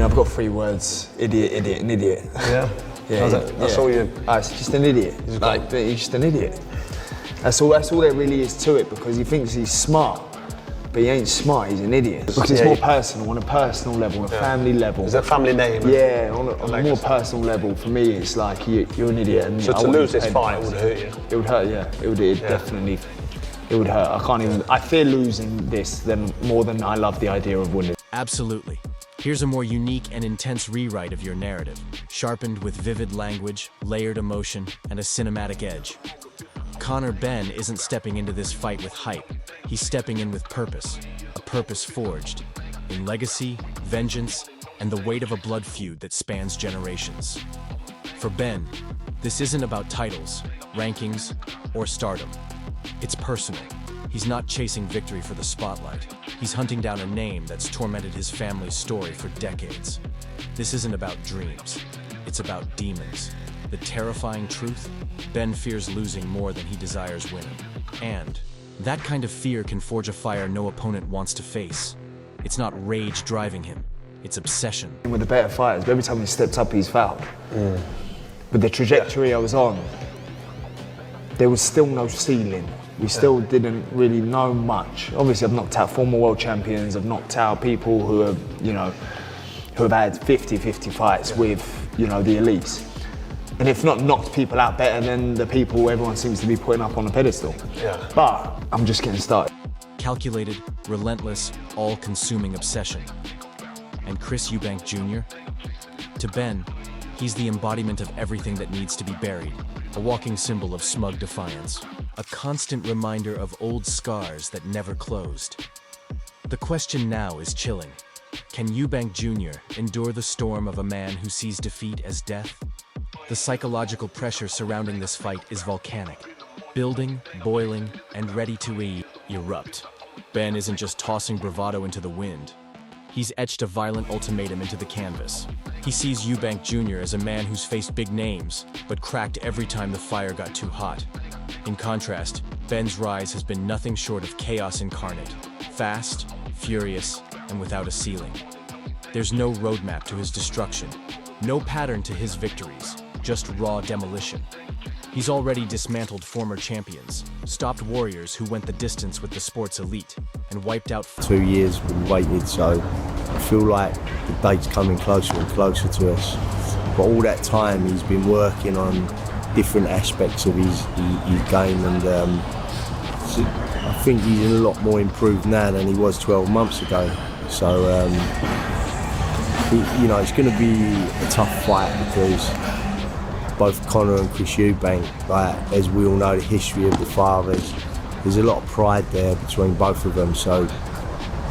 I've got 3 words: idiot, idiot, and idiot. Yeah. Yeah. That's all you. It's just an idiot. He's just an idiot. That's all there really is to it, because he thinks he's smart, but he ain't smart. He's an idiot. Because it's more personal, on a personal level, on a family level. Is that family name? Yeah, on a more personal level. For me, it's like you're an idiot. And so to lose this fight would hurt you. It would hurt. Yeah, it would. Definitely. It would hurt. I can't even. I fear losing this more than I love the idea of winning. Absolutely. Here's a more unique and intense rewrite of your narrative, sharpened with vivid language, layered emotion, and a cinematic edge. Conor Benn isn't stepping into this fight with hype. He's stepping in with purpose, a purpose forged in legacy, vengeance, and the weight of a blood feud that spans generations. For Benn, this isn't about titles, rankings, or stardom. It's personal. He's not chasing victory for the spotlight. He's hunting down a name that's tormented his family's story for decades. This isn't about dreams. It's about demons. The terrifying truth? Benn fears losing more than he desires winning. And that kind of fear can forge a fire no opponent wants to face. It's not rage driving him. It's obsession. With the better fighters, every time he steps up, he's fouled. With the trajectory I was on, there was still no ceiling. We still didn't really know much. Obviously, I've knocked out former world champions. I've knocked out people who have, who have had 50-50 fights with, the elites. And if not knocked people out better than the people everyone seems to be putting up on a pedestal. Yeah. But I'm just getting started. Calculated, relentless, all-consuming obsession. And Chris Eubank Jr.? To Benn, he's the embodiment of everything that needs to be buried, a walking symbol of smug defiance. A constant reminder of old scars that never closed. The question now is chilling. Can Eubank Jr. endure the storm of a man who sees defeat as death? The psychological pressure surrounding this fight is volcanic, building, boiling, and ready to erupt. Benn isn't just tossing bravado into the wind. He's etched a violent ultimatum into the canvas. He sees Eubank Jr. as a man who's faced big names, but cracked every time the fire got too hot. In contrast, Benn's rise has been nothing short of chaos incarnate, fast, furious, and without a ceiling. There's no roadmap to his destruction, no pattern to his victories, just raw demolition. He's already dismantled former champions, stopped warriors who went the distance with the sport's elite, and wiped out 2 years we waited, so I feel like the date's coming closer and closer to us. But all that time he's been working on different aspects of his game, and I think he's a lot more improved now than he was 12 months ago. So it's going to be a tough fight, because both Conor and Chris Eubank, as we all know the history of the fathers, there's a lot of pride there between both of them, so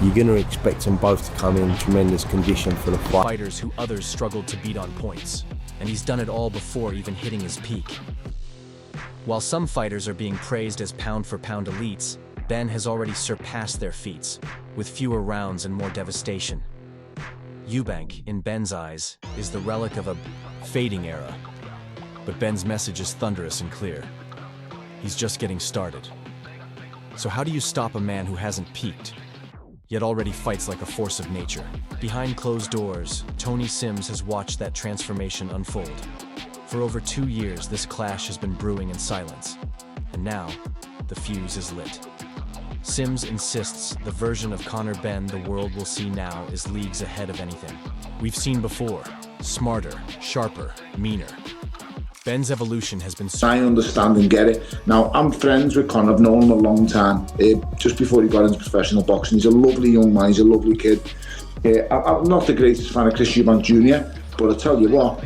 you're going to expect them both to come in tremendous condition for the fight. Fighters who others struggled to beat on points, and he's done it all before even hitting his peak. While some fighters are being praised as pound-for-pound elites, Benn has already surpassed their feats, with fewer rounds and more devastation. Eubank, in Benn's eyes, is the relic of a fading era. But Benn's message is thunderous and clear. He's just getting started. So how do you stop a man who hasn't peaked, yet already fights like a force of nature? Behind closed doors, Tony Sims has watched that transformation unfold. For over 2 years, this clash has been brewing in silence. And now, the fuse is lit. Sims insists the version of Conor Benn the world will see now is leagues ahead of anything we've seen before. Smarter, sharper, meaner. Benn's evolution has been... I understand and get it. Now, I'm friends with Conor. I've known him a long time, just before he got into professional boxing. He's a lovely young man. He's a lovely kid. I'm not the greatest fan of Chris Eubank Jr., but I tell you what,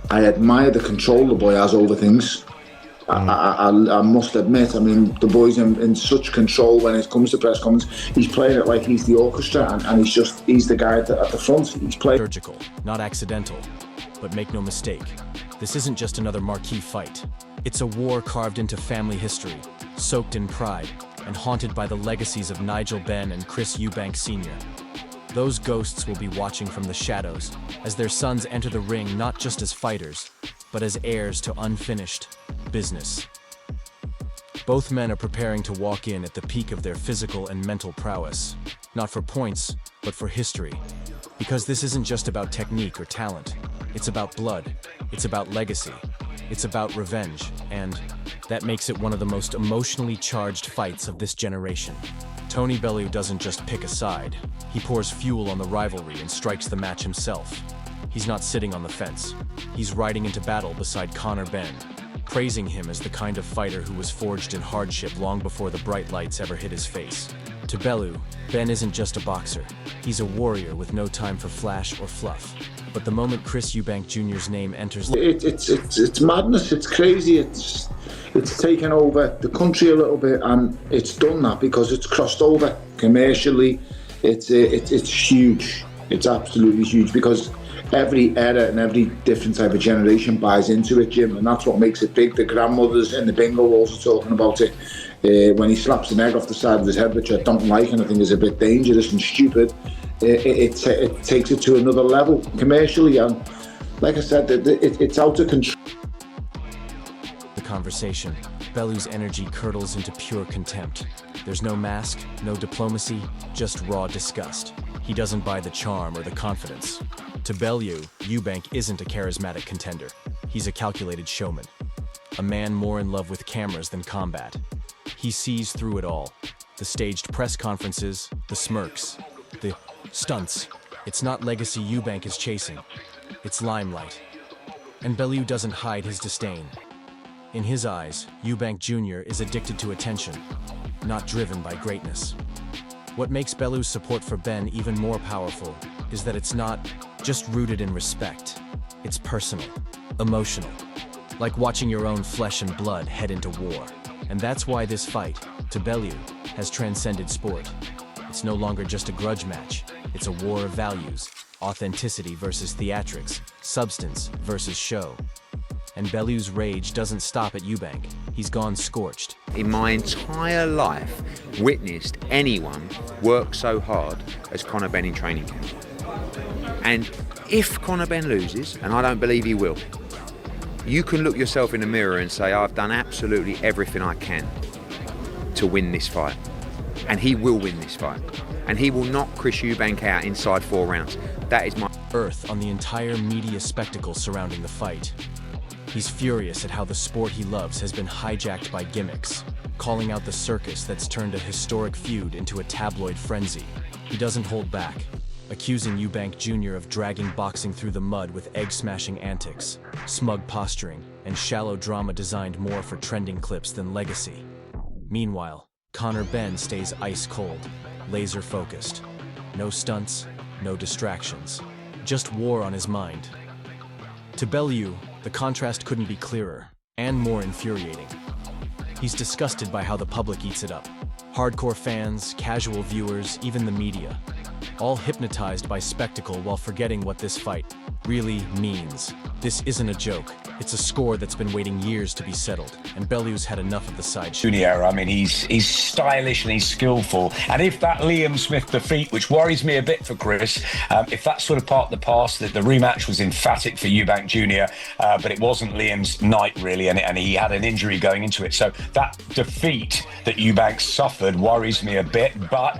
I admire the control the boy has over things. I must admit, I mean, the boy's in such control when it comes to press conferences. He's playing it like he's the orchestra, and he's the guy at the front. He's playing... Surgical, not accidental. But make no mistake, this isn't just another marquee fight. It's a war carved into family history, soaked in pride, and haunted by the legacies of Nigel Benn and Chris Eubank Sr. Those ghosts will be watching from the shadows as their sons enter the ring not just as fighters, but as heirs to unfinished business. Both men are preparing to walk in at the peak of their physical and mental prowess, not for points, but for history. Because this isn't just about technique or talent. It's about blood. It's about legacy. It's about revenge. And that makes it one of the most emotionally charged fights of this generation. Tony Bellew doesn't just pick a side. He pours fuel on the rivalry and strikes the match himself. He's not sitting on the fence. He's riding into battle beside Conor Benn, praising him as the kind of fighter who was forged in hardship long before the bright lights ever hit his face. To Bellew, Benn isn't just a boxer. He's a warrior with no time for flash or fluff. But the moment Chris Eubank Jr.'s name enters... It's madness, it's crazy, it's taken over the country a little bit, and it's done that because it's crossed over commercially. It's huge, it's absolutely huge, because every era and every different type of generation buys into it, Jim, and that's what makes it big. The grandmothers in the bingo halls are talking about it. When he slaps an egg off the side of his head, which I don't like and I think is a bit dangerous and stupid, it takes it to another level commercially, and like I said, it's out of control. The conversation, Bellew's energy curdles into pure contempt. There's no mask, no diplomacy, just raw disgust. He doesn't buy the charm or the confidence. To Bellew, Eubank isn't a charismatic contender. He's a calculated showman. A man more in love with cameras than combat. He sees through it all. The staged press conferences, the smirks, the stunts. It's not legacy Eubank is chasing. It's limelight. And Bellew doesn't hide his disdain. In his eyes, Eubank Jr. is addicted to attention, not driven by greatness. What makes Bellew's support for Benn even more powerful is that it's not just rooted in respect. It's personal, emotional, like watching your own flesh and blood head into war. And that's why this fight, to Bellew, has transcended sport. It's no longer just a grudge match. It's a war of values, authenticity versus theatrics, substance versus show. And Bellew's rage doesn't stop at Eubank. He's gone scorched. In my entire life, witnessed anyone work so hard as Conor Benn in training camp. And if Conor Benn loses, and I don't believe he will, you can look yourself in the mirror and say, I've done absolutely everything I can to win this fight. And he will win this fight. And he will knock Chris Eubank out inside 4 rounds. That is my... Earth on the entire media spectacle surrounding the fight. He's furious at how the sport he loves has been hijacked by gimmicks, calling out the circus that's turned a historic feud into a tabloid frenzy. He doesn't hold back, accusing Eubank Jr. of dragging boxing through the mud with egg-smashing antics, smug posturing, and shallow drama designed more for trending clips than legacy. Meanwhile, Conor Benn stays ice-cold, laser-focused. No stunts, no distractions, just war on his mind. To Bellew, the contrast couldn't be clearer, and more infuriating. He's disgusted by how the public eats it up. Hardcore fans, casual viewers, even the media, all hypnotized by spectacle while forgetting what this fight really means. This isn't a joke. It's a score that's been waiting years to be settled, and Bellew's had enough of the sideshow. Junior, I mean, he's stylish and he's skillful. And if that Liam Smith defeat, which worries me a bit for Chris, if that's sort of part of the past, that the rematch was emphatic for Eubank Jr., but it wasn't Liam's night really, and he had an injury going into it. So that defeat that Eubank suffered worries me a bit, but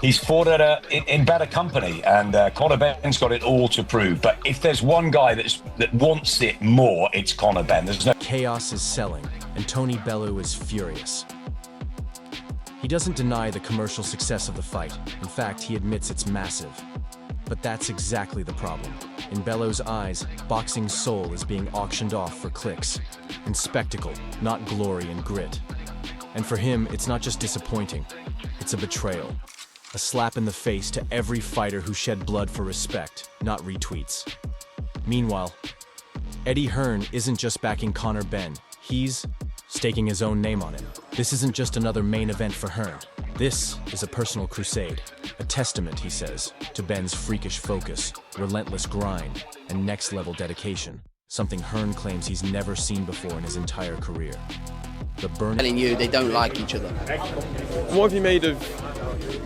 he's fought in better company, and Conor Benn's got it all to prove. But if there's one guy that wants it more, it's Conor Benn. There's no... Chaos is selling, and Tony Bellew is furious. He doesn't deny the commercial success of the fight. In fact, he admits it's massive. But that's exactly the problem. In Bellew's eyes, boxing's soul is being auctioned off for clicks and spectacle, not glory and grit. And for him, it's not just disappointing, it's a betrayal. A slap in the face to every fighter who shed blood for respect, not retweets. Meanwhile, Eddie Hearn isn't just backing Conor Benn, he's staking his own name on him. This isn't just another main event for Hearn. This is a personal crusade, a testament, he says, to Benn's freakish focus, relentless grind, and next-level dedication, something Hearn claims he's never seen before in his entire career. The burn... Telling you they don't like each other. What have you made of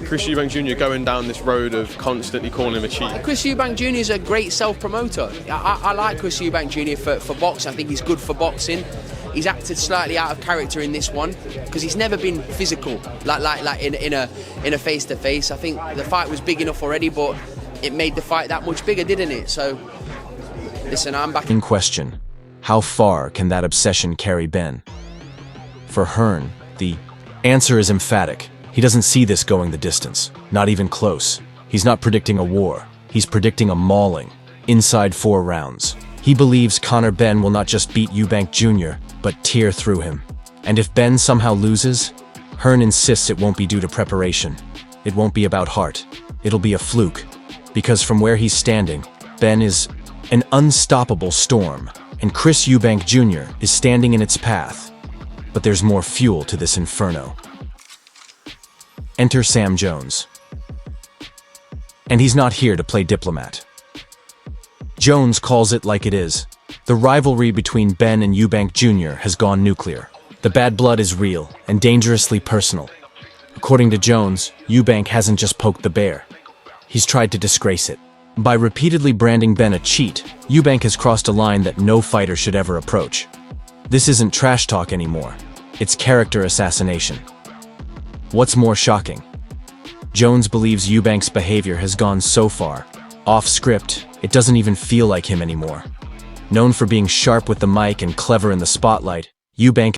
Chris Eubank Jr. going down this road of constantly calling him a cheat? Chris Eubank Jr. is a great self-promoter. I like Chris Eubank Jr. for boxing. I think he's good for boxing. He's acted slightly out of character in this one because he's never been physical, like in a face-to-face. I think the fight was big enough already, but it made the fight that much bigger, didn't it? So, listen, I'm back. In question, how far can that obsession carry Ben? For Hearn, the answer is emphatic. He doesn't see this going the distance, not even close. He's not predicting a war. He's predicting a mauling, inside 4 rounds. He believes Conor Benn will not just beat Eubank Jr., but tear through him. And if Ben somehow loses, Hearn insists it won't be due to preparation. It won't be about heart. It'll be a fluke. Because from where he's standing, Ben is an unstoppable storm, and Chris Eubank Jr. is standing in its path. But there's more fuel to this inferno. Enter Sam Jones. And he's not here to play diplomat. Jones calls it like it is. The rivalry between Ben and Eubank Jr. has gone nuclear. The bad blood is real and dangerously personal. According to Jones, Eubank hasn't just poked the bear. He's tried to disgrace it. By repeatedly branding Ben a cheat, Eubank has crossed a line that no fighter should ever approach. This isn't trash talk anymore. It's character assassination. What's more shocking? Jones believes Eubank's behavior has gone so far, off script, it doesn't even feel like him anymore. Known for being sharp with the mic and clever in the spotlight, Eubank